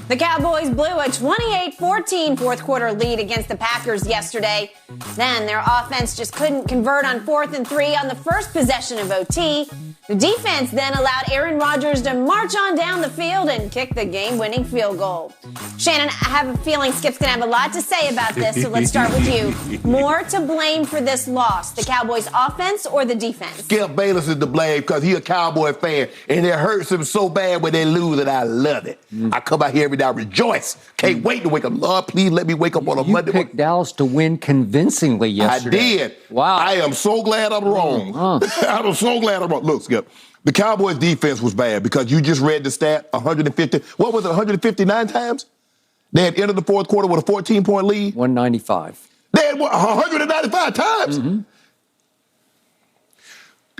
The Cowboys blew a 28-14 fourth quarter lead against the Packers yesterday. Then their offense just couldn't convert on 4th and 3 on the first possession of OT. The defense then allowed Aaron Rodgers to march on down the field and kick the game-winning field goal. Shannon, I have a feeling Skip's going to have a lot to say about this, so let's start with you. More to blame for this loss, the Cowboys' offense or the defense? Skip Bayless is to blame because he's a Cowboy fan, and it hurts him so bad when they lose, and I love it. I come out here every day, I rejoice. Can't wait to wake up. Lord, please let me wake up on a Monday morning. You picked Dallas to win convincingly yesterday. I did. Wow. I am so glad I'm wrong. I'm so glad I'm wrong. Look, Skip. The Cowboys' defense was bad because you just read the stat, 150, what was it, 159 times? They had entered the fourth quarter with a 14-point lead. 195. They had 195 times. Mm-hmm.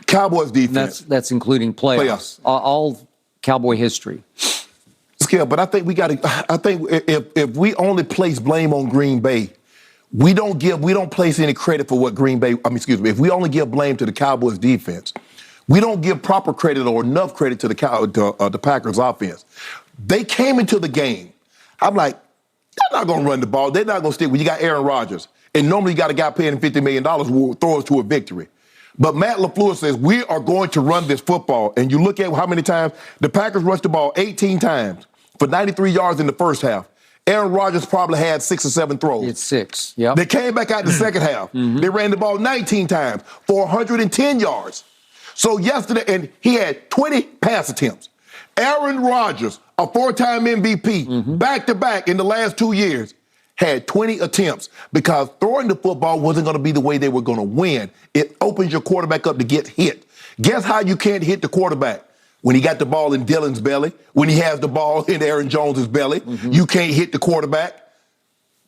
Cowboys' defense. That's including playoffs. All Cowboy history. Skip, but I think we got to, I think if we only place blame on Green Bay, we don't place any credit for what if we only give blame to the Cowboys' defense, we don't give proper credit or enough credit to the Packers' offense. They came into the game. I'm like, they're not going to run the ball. They're not going to stick with you. Got Aaron Rodgers. And normally you got a guy paying $50 million who will throw us to a victory. But Matt LaFleur says, we are going to run this football. And you look at how many times the Packers rushed the ball 18 times for 93 yards in the first half. Aaron Rodgers probably had 6 or 7 throws. It's 6, yep. They came back out the second half. They ran the ball 19 times for 110 yards. So yesterday, and he had 20 pass attempts. Aaron Rodgers, a 4-time MVP, back-to-back in the last 2 years, had 20 attempts because throwing the football wasn't going to be the way they were going to win. It opens your quarterback up to get hit. Guess how you can't hit the quarterback? When he got the ball in Dylan's belly, when he has the ball in Aaron Jones's belly, you can't hit the quarterback.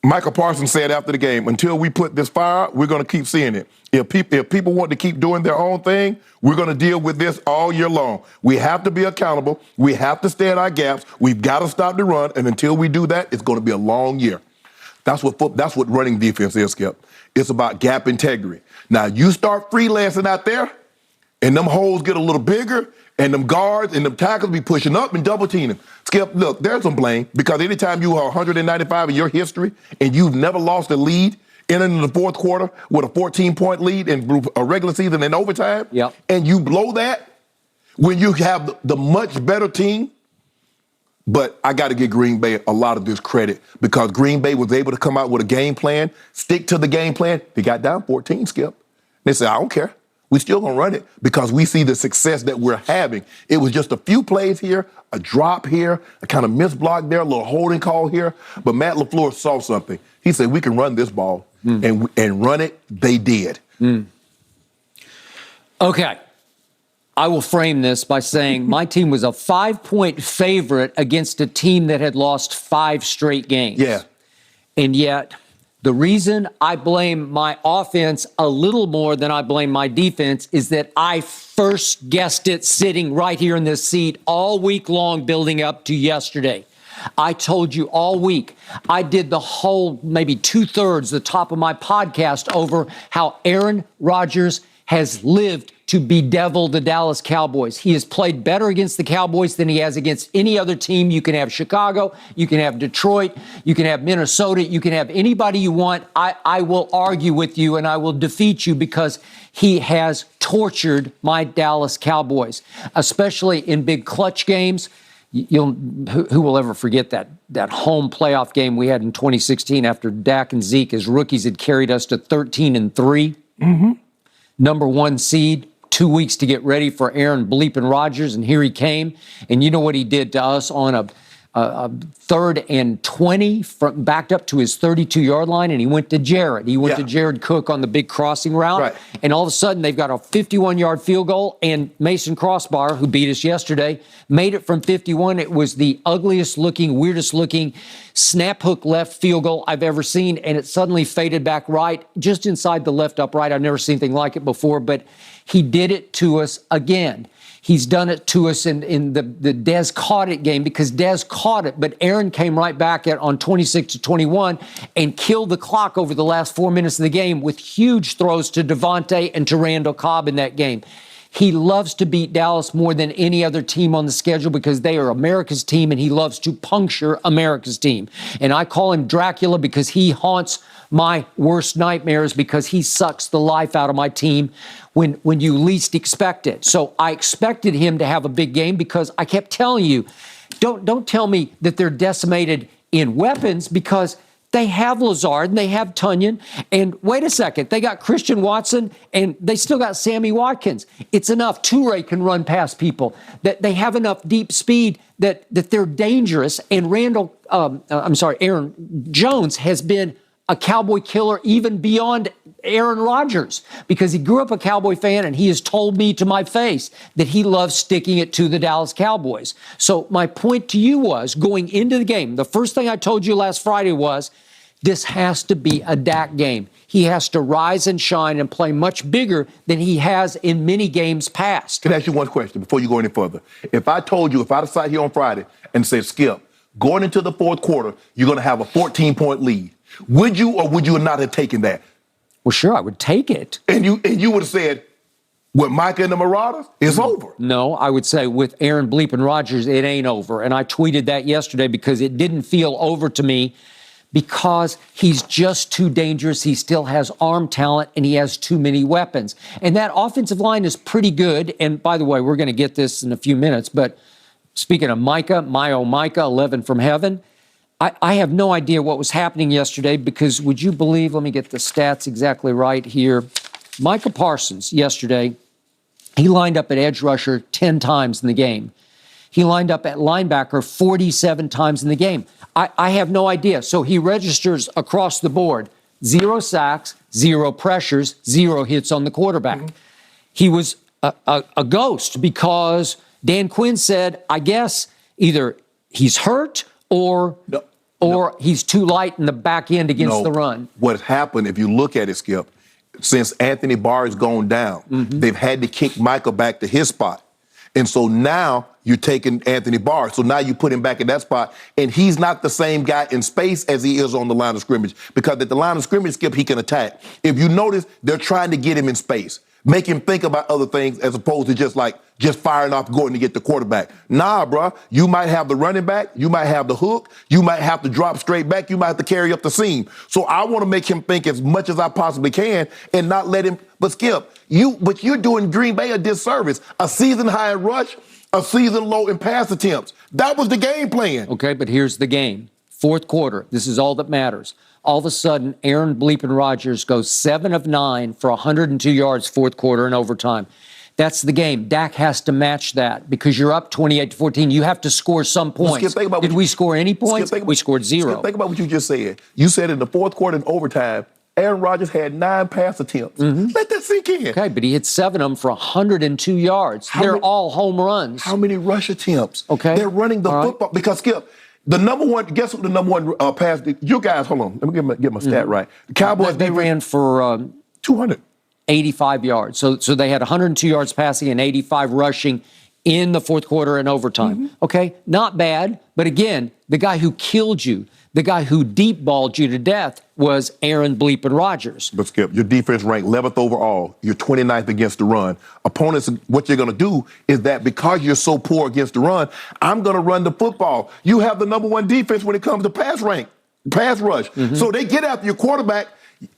Michael Parsons said after the game, until we put this fire, we're going to keep seeing it. If people want to keep doing their own thing, we're going to deal with this all year long. We have to be accountable. We have to stay in our gaps. We've got to stop the run, and until we do that, it's going to be a long year. That's what running defense is, Skip. It's about gap integrity. Now, you start freelancing out there, and them holes get a little bigger, and them guards and them tackles be pushing up and double teaming. Skip, look, there's some blame because anytime you are 195 in your history and you've never lost a lead, entering the fourth quarter with a 14-point lead in a regular season and overtime, and you blow that when you have the much better team. But I got to give Green Bay a lot of this credit because Green Bay was able to come out with a game plan, stick to the game plan. They got down 14, Skip. They said, I don't care. We still going to run it because we see the success that we're having. It was just a few plays here, a drop here, a kind of missed block there, a little holding call here. But Matt LaFleur saw something. He said, we can run this ball, and run it. They did. Okay. I will frame this by saying my team was a 5-point favorite against a team that had lost 5 straight games. Yeah. And yet, the reason I blame my offense a little more than I blame my defense is that I first guessed it sitting right here in this seat all week long building up to yesterday. I told you all week. I did the whole, maybe 2/3, the top of my podcast over how Aaron Rodgers has lived to bedevil the Dallas Cowboys. He has played better against the Cowboys than he has against any other team. You can have Chicago, you can have Detroit, you can have Minnesota, you can have anybody you want. I will argue with you and I will defeat you because he has tortured my Dallas Cowboys, especially in big clutch games. Who will ever forget that home playoff game we had in 2016 after Dak and Zeke as rookies had carried us to 13-3, number 1 seed. 2 weeks to get ready for Aaron bleeping Rodgers, and here he came. And you know what he did to us on a 3rd and 20, backed up to his 32-yard line, and he went to Jared. He went to Jared Cook on the big crossing route. Right. And all of a sudden, they've got a 51-yard field goal, and Mason Crossbar, who beat us yesterday, made it from 51. It was the ugliest looking, weirdest looking snap hook left field goal I've ever seen, and it suddenly faded back right, just inside the left upright. I've never seen anything like it before, but he did it to us again. He's done it to us in the Dez caught it game because Dez caught it, but Aaron came right back on 26-21 and killed the clock over the last 4 minutes of the game with huge throws to Devontae and to Randall Cobb in that game. He loves to beat Dallas more than any other team on the schedule because they are America's team, and he loves to puncture America's team. And I call him Dracula because he haunts my worst nightmares because he sucks the life out of my team when you least expect it. So I expected him to have a big game because I kept telling you, don't tell me that they're decimated in weapons because they have Lazard and they have Tunyon. And wait a second, they got Christian Watson and they still got Sammy Watkins. It's enough. Toure can run past people. That they have enough deep speed that they're dangerous. And Aaron Jones has been a Cowboy killer even beyond Aaron Rodgers because he grew up a Cowboy fan and he has told me to my face that he loves sticking it to the Dallas Cowboys. So my point to you was going into the game, the first thing I told you last Friday was this has to be a Dak game. He has to rise and shine and play much bigger than he has in many games past. Can I ask you one question before you go any further? If I'd sat here on Friday and said, Skip, going into the fourth quarter, you're going to have a 14-point lead. Would you or would you not have taken that? Well, sure, I would take it. And you would have said, with Micah and the Marauders, it's over. No, I would say with Aaron Bleepin Rodgers, it ain't over. And I tweeted that yesterday because it didn't feel over to me because he's just too dangerous. He still has arm talent and he has too many weapons. And that offensive line is pretty good. And by the way, we're going to get this in a few minutes. But speaking of Micah, Micah, 11 from heaven, I have no idea what was happening yesterday because would you believe, let me get the stats exactly right here. Micah Parsons yesterday, he lined up at edge rusher 10 times in the game. He lined up at linebacker 47 times in the game. I have no idea. So he registers across the board, 0 sacks, 0 pressures, 0 hits on the quarterback. Mm-hmm. He was a ghost because Dan Quinn said, I guess either he's hurt or he's too light in the back end against the run. What happened, if you look at it, Skip, since Anthony Barr has gone down, they've had to kick Michael back to his spot. And so now you're taking Anthony Barr. So now you put him back in that spot, and he's not the same guy in space as he is on the line of scrimmage because at the line of scrimmage, Skip, he can attack. If you notice, they're trying to get him in space, make him think about other things as opposed to just firing off going to get the quarterback. Nah, bruh, you might have the running back, you might have the hook, you might have to drop straight back, you might have to carry up the seam. So I want to make him think as much as I possibly can and not let him, but Skip, you're doing Green Bay a disservice. A season high in rush, a season low in pass attempts. That was the game plan. Okay, but here's the game. Fourth quarter, this is all that matters. All of a sudden, Aaron Bleepin Rodgers goes 7 of 9 for 102 yards fourth quarter and overtime. That's the game. Dak has to match that because you're up 28-14. You have to score some points. Skip, Did we score any points? We scored 0. Skip, think about what you just said. You said in the fourth quarter and overtime, Aaron Rodgers had 9 pass attempts. Mm-hmm. Let that sink in. Okay, but he hit 7 of them for 102 yards. They're all home runs. How many rush attempts? Okay. They're running the football. Because, Skip, the number one, guess what the number one pass, you guys, hold on, let me get my stat right. The Cowboys, they ran for 285 yards. So they had 102 yards passing and 85 rushing in the fourth quarter and overtime. Mm-hmm. Okay, not bad. But again, the guy who killed you, the guy who deep balled you to death was Aaron Bleepin Rodgers. But Skip, your defense ranked 11th overall. You're 29th against the run. Opponents, what you're going to do is that because you're so poor against the run, I'm going to run the football. You have the number 1 defense when it comes to pass rush. Mm-hmm. So they get after your quarterback.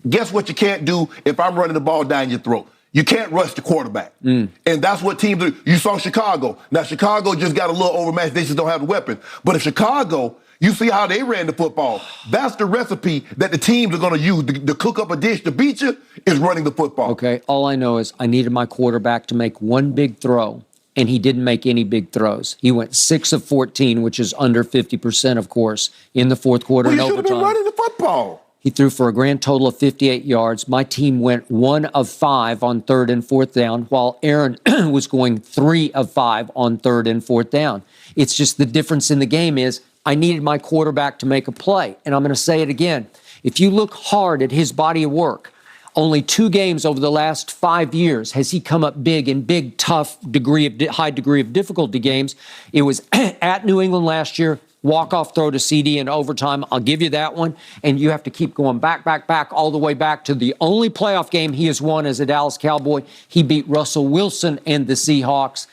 Guess what you can't do if I'm running the ball down your throat? You can't rush the quarterback. And that's what teams do. You saw Chicago. Now, Chicago just got a little overmatched. They just don't have the weapons. But if Chicago, you see how they ran the football. That's the recipe that the teams are going to use to cook up a dish to beat you is running the football. Okay, all I know is I needed my quarterback to make one big throw, and he didn't make any big throws. He went 6 of 14, which is under 50%, of course, in the fourth quarter and overtime. You should have been running the football. He threw for a grand total of 58 yards. My team went 1 of 5 on 3rd and 4th down, while Aaron was going 3 of 5 on 3rd and 4th down. It's just the difference in the game is I needed my quarterback to make a play. And I'm going to say it again. If you look hard at his body of work, only 2 games over the last 5 years has he come up big in big, tough high degree of difficulty games. It was at New England last year, walk-off throw to CD in overtime. I'll give you that one. And you have to keep going back, all the way back to the only playoff game he has won as a Dallas Cowboy. He beat Russell Wilson and the Seahawks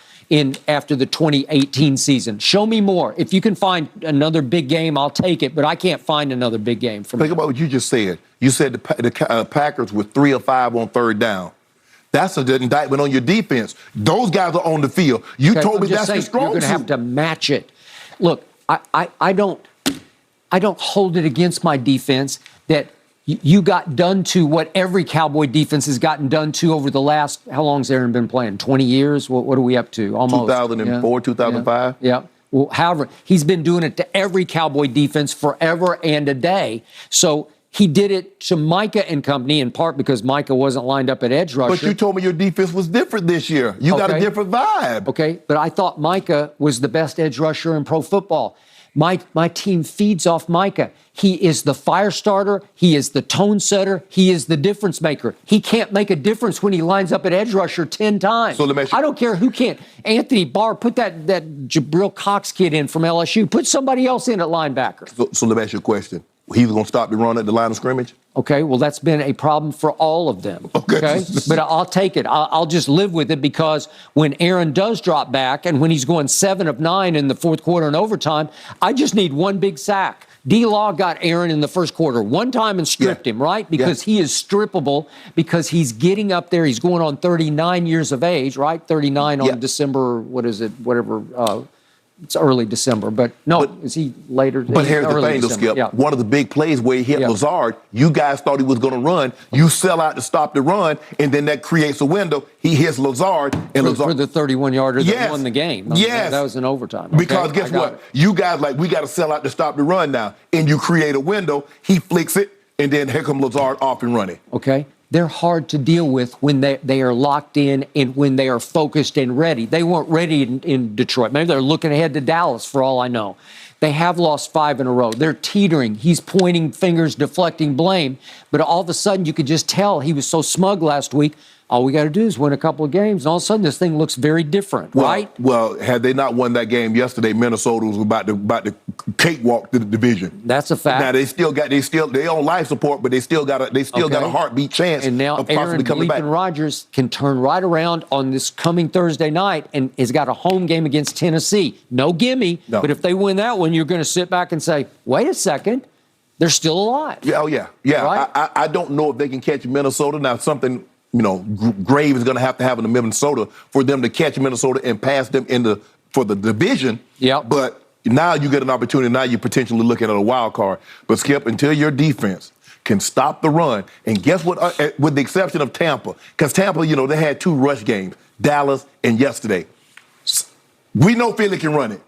after the 2018 season. Show me more. If you can find another big game, I'll take it, but I can't find another big game from Think about what you just said. You said the Packers were 3 of 5 on third down. That's an indictment on your defense. Those guys are on the field. You told me that's the strong You're going to have to match it. Look, I don't hold it against my defense that you got done to what every Cowboy defense has gotten done to over the last, how long has Aaron been playing? 20 years? What are we up to? Almost. 2004, 2005? Yeah. Well, however, he's been doing it to every Cowboy defense forever and a day. So he did it to Micah and company, in part because Micah wasn't lined up at edge rusher. But you told me your defense was different this year. You got a different vibe. Okay, but I thought Micah was the best edge rusher in pro football. My team feeds off Micah. He is the fire starter. He is the tone setter. He is the difference maker. He can't make a difference when he lines up at edge rusher 10 times. So let me ask you, I don't care who can't. Anthony Barr, put that Jabril Cox kid in from LSU. Put somebody else in at linebacker. So let me ask you a question. He's going to stop the run at the line of scrimmage? Okay, well, that's been a problem for all of them. Okay? But I'll take it. I'll just live with it because when Aaron does drop back and when he's going 7 of 9 in the fourth quarter and overtime, I just need one big sack. D-Law got Aaron in the first quarter one time and stripped him, right? Because he is strippable because he's getting up there. He's going on 39 years of age, right? 39 on December, it's early December, but is he later? But here's the thing, though, Skip. Yeah. One of the big plays where he hit Lazard, you guys thought he was going to run. You sell out to stop the run, and then that creates a window. He hits Lazard. For the 31-yarder that won the game. That was in overtime. Because guess what? You guys we got to sell out to stop the run now. And you create a window. He flicks it, and then here comes Lazard off and running. Okay. They're hard to deal with when they are locked in and when they are focused and ready. They weren't ready in Detroit. Maybe they're looking ahead to Dallas for all I know. They have lost 5 in a row. They're teetering. He's pointing fingers, deflecting blame. But all of a sudden, you could just tell he was so smug last week. All we got to do is win a couple of games, and all of a sudden this thing looks very different, right? Well, had they not won that game yesterday, Minnesota was about to cakewalk to the division. That's a fact. Now they on life support, but they still got a heartbeat chance and now of possibly coming back. Aaron Rodgers can turn right around on this coming Thursday night and has got a home game against Tennessee. No gimme, but if they win that one, you're going to sit back and say, wait a second, they're still alive. Yeah, Right? I don't know if they can catch Minnesota. Now, something grave is going to have in Minnesota for them to catch Minnesota and pass them for the division. Yeah. But now you get an opportunity. Now you're potentially looking at a wild card. But Skip, until your defense can stop the run, and guess what? With the exception of Tampa, because Tampa, they had 2 rush games, Dallas and yesterday. We know Philly can run it.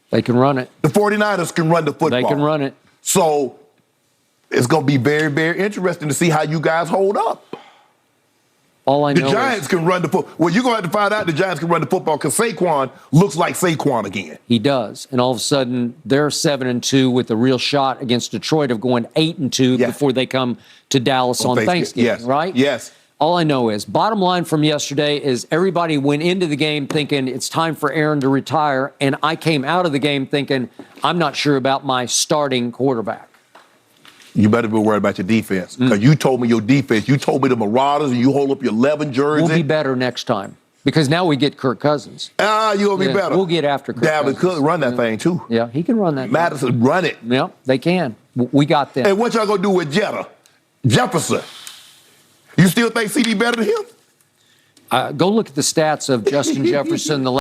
They can run it. The 49ers can run the football. They can run it. So it's going to be very, very interesting to see how you guys hold up. All I know the Giants can run the football. Well, you're going to have to find out the Giants can run the football because Saquon looks like Saquon again. He does. And all of a sudden, they're 7-2 with a real shot against Detroit of going 8-2 before they come to Dallas on Thanksgiving, right? Yes. All I know is, bottom line from yesterday is everybody went into the game thinking it's time for Aaron to retire, and I came out of the game thinking I'm not sure about my starting quarterback. You better be worried about your defense because you told me your defense. You told me the Marauders and you hold up your 11 jersey. We'll be better next time because now we get Kirk Cousins. You'll be better. We'll get after Kirk Dalvin Cook run that thing too. Yeah, he can run that. Madison, run it. Yeah, they can. We got them. Hey, what y'all going to do with Jefferson? You still think CD better than him? Go look at the stats of Justin Jefferson the